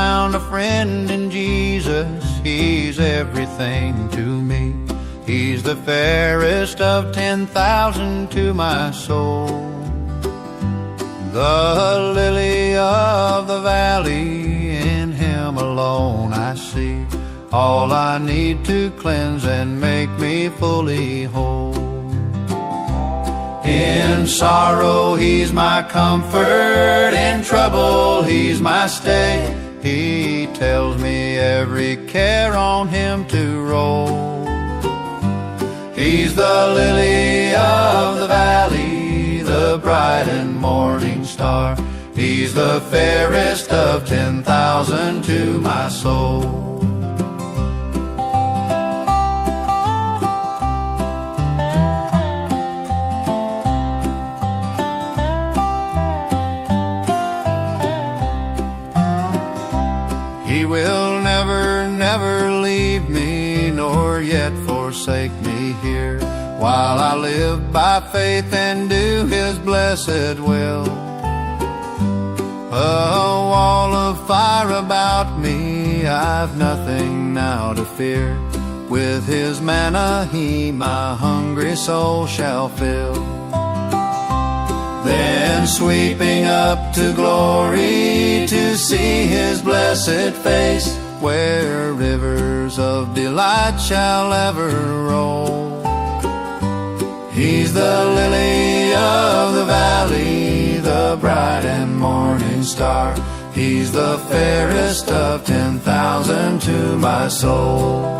found a friend in Jesus. He's everything to me. He's the fairest of 10,000 to my soul. The lily of the valley, in Him alone I see all I need to cleanse and make me fully whole. In sorrow He's my comfort, in trouble He's my stay. He tells me every care on Him to roll. He's the lily of the valley, the bright and morning star. He's the fairest of 10,000 to my soul. He will never, never leave me, nor yet forsake me here, while I live by faith and do His blessed will. A wall of fire about me, I've nothing now to fear. With His manna He my hungry soul shall fill. Then sweeping up to glory to see His blessed face, where rivers of delight shall ever roll. He's the lily of the valley, the bright and morning star. He's the fairest of 10,000 to my soul.